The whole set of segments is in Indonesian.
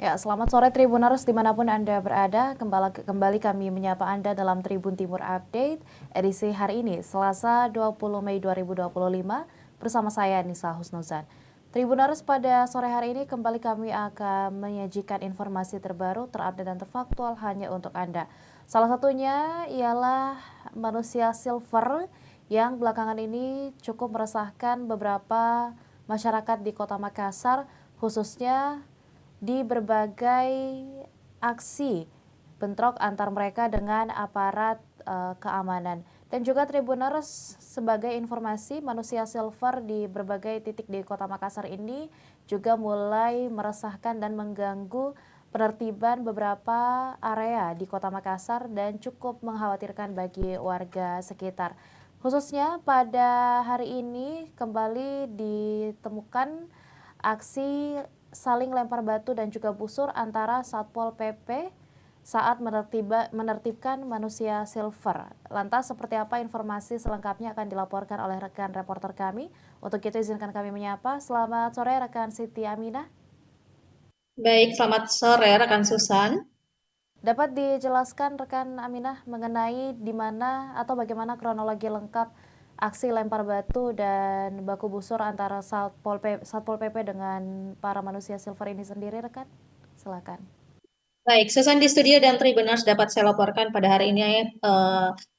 Ya, selamat sore Tribuners dimanapun Anda berada. Kembali kami menyapa Anda dalam Tribun Timur Update edisi hari ini, Selasa 20 Mei 2025, bersama saya Nisa Husnuzan. Tribuners, pada sore hari ini kembali kami akan menyajikan informasi terbaru, terupdate dan terfaktual hanya untuk Anda. Salah satunya ialah manusia silver yang belakangan ini cukup meresahkan beberapa masyarakat di Kota Makassar, khususnya di berbagai aksi bentrok antar mereka dengan aparat keamanan. Dan juga Tribuners, sebagai informasi, manusia silver di berbagai titik di Kota Makassar ini juga mulai meresahkan dan mengganggu penertiban beberapa area di Kota Makassar dan cukup mengkhawatirkan bagi warga sekitar. Khususnya pada hari ini kembali ditemukan aksi saling lempar batu dan juga busur antara Satpol PP saat menertibkan manusia silver. Lantas seperti apa informasi selengkapnya akan dilaporkan oleh rekan reporter kami. Untuk itu izinkan kami menyapa. Selamat sore rekan Siti Aminah. Baik, selamat sore rekan Susan. Dapat dijelaskan rekan Aminah mengenai di mana atau bagaimana kronologi lengkap aksi lempar batu dan baku busur antara Satpol PP dengan para manusia silver ini sendiri rekan? Silakan. Baik, Susan di studio dan Tribuners dapat saya laporkan pada hari ini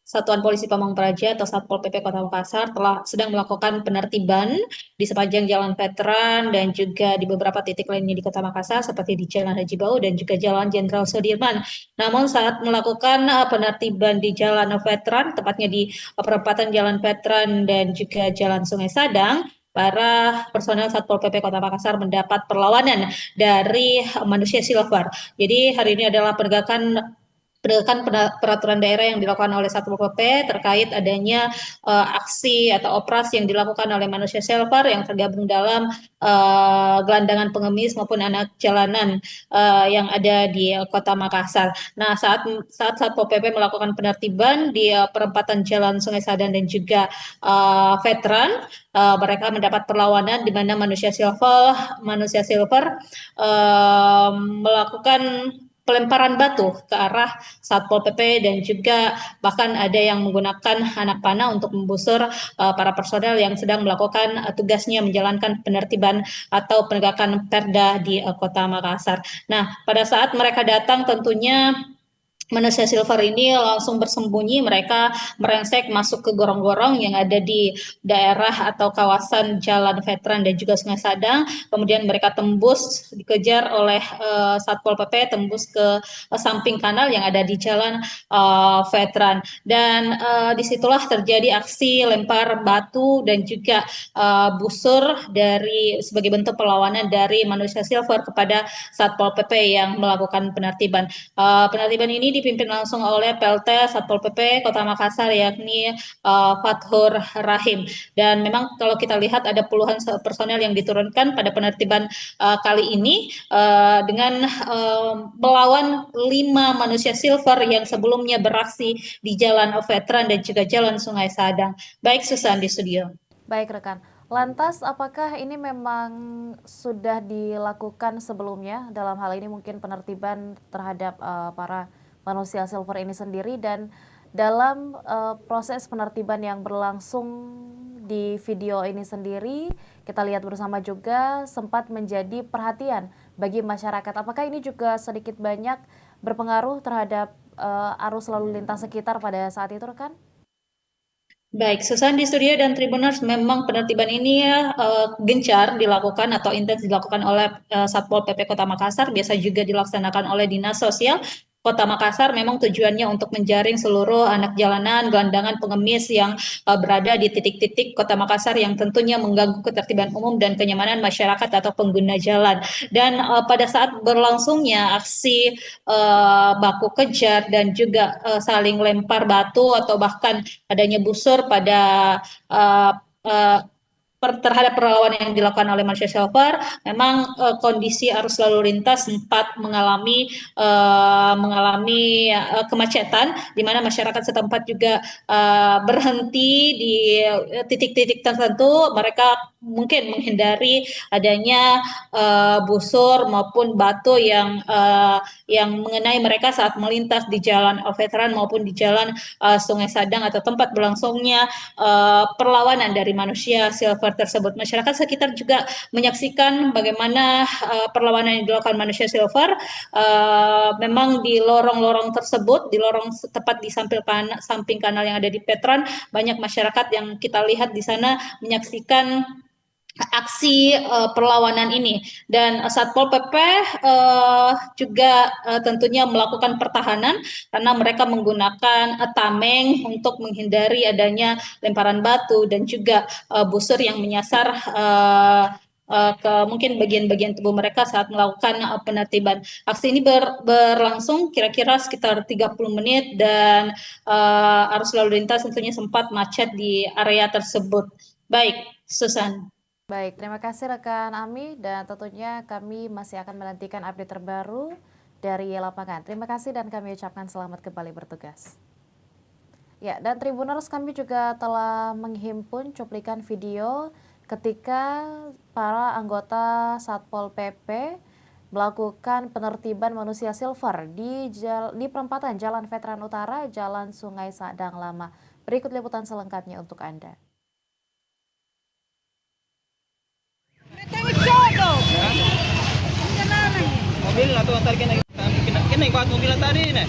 Satuan Polisi Pamong Praja atau Satpol PP Kota Makassar sedang melakukan penertiban di sepanjang Jalan Veteran dan juga di beberapa titik lainnya di Kota Makassar seperti di Jalan Haji Bau dan juga Jalan Jenderal Sudirman. Namun saat melakukan penertiban di Jalan Veteran, tepatnya di perempatan Jalan Veteran dan juga Jalan Sungai Sadang, para personel Satpol PP Kota Makassar mendapat perlawanan dari manusia silver. Jadi hari ini adalah penegakan peraturan daerah yang dilakukan oleh Satpol PP terkait adanya aksi atau operasi yang dilakukan oleh manusia silver yang tergabung dalam gelandangan pengemis maupun anak jalanan yang ada di Kota Makassar. Nah, saat Satpol PP melakukan penertiban di perempatan Jalan Sungai Sadan dan juga Veteran, mereka mendapat perlawanan di mana manusia silver melakukan pelemparan batu ke arah Satpol PP dan juga bahkan ada yang menggunakan anak panah untuk menggusur para personel yang sedang melakukan tugasnya menjalankan penertiban atau penegakan perda di Kota Makassar. Nah, pada saat mereka datang tentunya manusia silver ini langsung bersembunyi, mereka merengsek masuk ke gorong-gorong yang ada di daerah atau kawasan Jalan Veteran dan juga Sungai Sadang. Kemudian mereka tembus, dikejar oleh Satpol PP, tembus ke samping kanal yang ada di Jalan Veteran. Dan disitulah terjadi aksi lempar batu dan juga busur sebagai bentuk perlawanan dari manusia silver kepada Satpol PP yang melakukan penertiban. Penertiban ini dipimpin langsung oleh PLT Satpol PP Kota Makassar yakni Fathur Rahim. Dan memang kalau kita lihat ada puluhan personel yang diturunkan pada penertiban kali ini dengan melawan 5 manusia silver yang sebelumnya beraksi di Jalan Veteran dan juga Jalan Sungai Sadang. Baik Susan di studio. Baik rekan. Lantas apakah ini memang sudah dilakukan sebelumnya dalam hal ini mungkin penertiban terhadap para manusia silver ini sendiri dan dalam proses penertiban yang berlangsung di video ini sendiri kita lihat bersama juga sempat menjadi perhatian bagi masyarakat. Apakah ini juga sedikit banyak berpengaruh terhadap arus lalu lintas sekitar pada saat itu rekan? Baik, Susan di studio dan Tribuners, memang penertiban ini gencar dilakukan atau intens dilakukan oleh Satpol PP Kota Makassar, biasa juga dilaksanakan oleh Dinas Sosial Kota Makassar. Memang tujuannya untuk menjaring seluruh anak jalanan, gelandangan pengemis yang berada di titik-titik Kota Makassar yang tentunya mengganggu ketertiban umum dan kenyamanan masyarakat atau pengguna jalan. Dan pada saat berlangsungnya aksi baku kejar dan juga saling lempar batu atau bahkan adanya busur pada uh, uh, terhadap perlawanan yang dilakukan oleh manusia silver, memang kondisi arus lalu lintas sempat kemacetan, di mana masyarakat setempat juga berhenti di titik-titik tertentu. Mereka mungkin menghindari adanya busur maupun batu yang mengenai mereka saat melintas di jalan veteran maupun di jalan Sungai Sadang atau tempat berlangsungnya perlawanan dari manusia silver tersebut. Masyarakat sekitar juga menyaksikan bagaimana perlawanan yang dilakukan manusia silver. Memang di lorong-lorong tersebut, di lorong tepat di samping kanal yang ada di Veteran, banyak masyarakat yang kita lihat di sana menyaksikan aksi perlawanan ini, dan Satpol PP juga tentunya melakukan pertahanan karena mereka menggunakan tameng untuk menghindari adanya lemparan batu dan juga busur yang menyasar ke mungkin bagian-bagian tubuh mereka saat melakukan penertiban. Aksi ini berlangsung kira-kira sekitar 30 menit dan arus lalu lintas tentunya sempat macet di area tersebut. Baik, Susan. Baik, terima kasih rekan Ami, dan tentunya kami masih akan menantikan update terbaru dari lapangan. Terima kasih dan kami ucapkan selamat kembali bertugas. Ya, dan Tribuners, kami juga telah menghimpun cuplikan video ketika para anggota Satpol PP melakukan penertiban manusia silver di perempatan Jalan Veteran Utara, Jalan Sungai Sadang Lama. Berikut liputan selengkapnya untuk Anda. Mobil atau tarik kena ikut mobil tadi nih.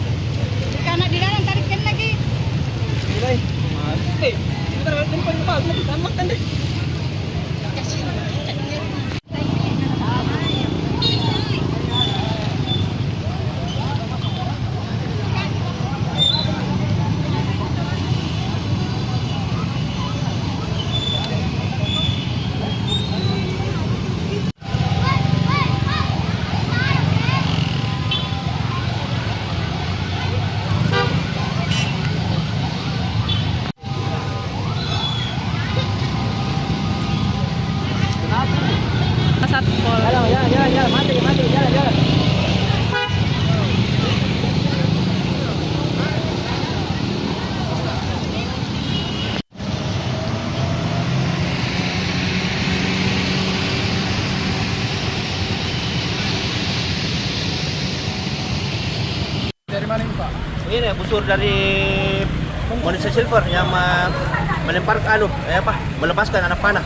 Karena di dalam tarik lagi. Nilai. Mati. Kita jumpa di bawah nanti sama kan deh. Satpol. Jalan, mati, jalan. Dari mana ini Pak? Ini busur dari manusia silver yang melempar melepaskan anak panah.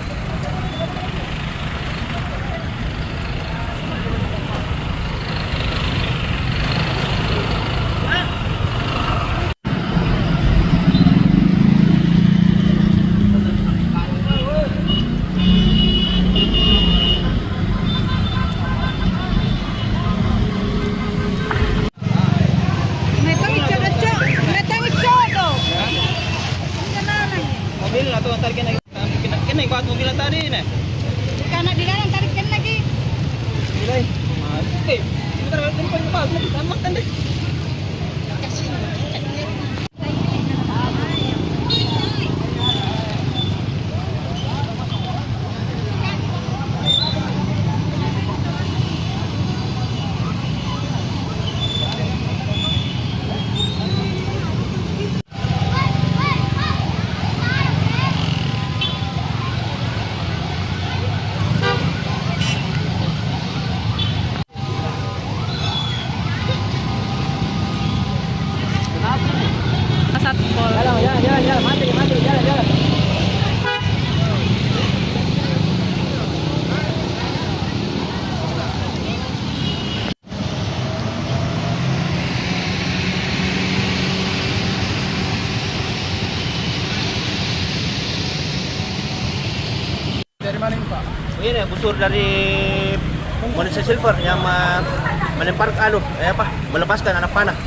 Mobil atau tarik kena ikut mobil tadi nih. Karena di dalam tarik lagi. Nilai. Mati. Kita jumpa di bawah nanti sama kan deh. Satpol. Jalan, mati, jalan. Dari mana ini Pak? Ini busur dari manusia silver yang melempar melepaskan anak panah.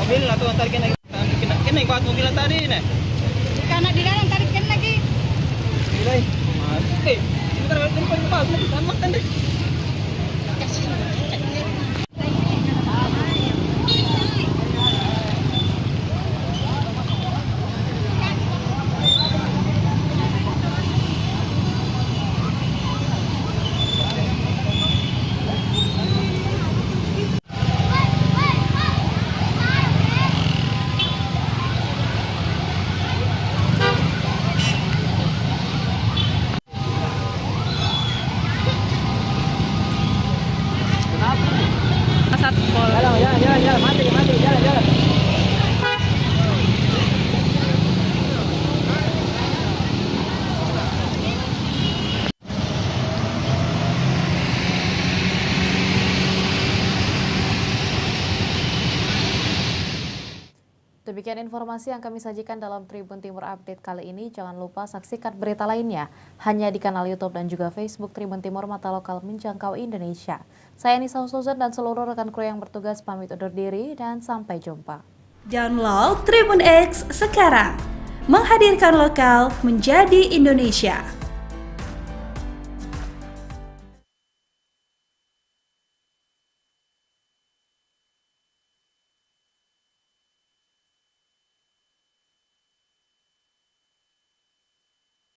Mobil atau tarik kena ikut mobil tadi nih. Karena di dalam tarik lagi. Nilai. Mati. Kita jumpa di bawah nanti sama kan deh. Demikian informasi yang kami sajikan dalam Tribun Timur Update kali ini. Jangan lupa saksikan berita lainnya hanya di kanal YouTube dan juga Facebook Tribun Timur, mata lokal menjangkau Indonesia. Saya Nisa Husnuzon dan seluruh rekan kru yang bertugas pamit undur diri dan sampai jumpa. Download Tribun X sekarang, menghadirkan lokal menjadi Indonesia.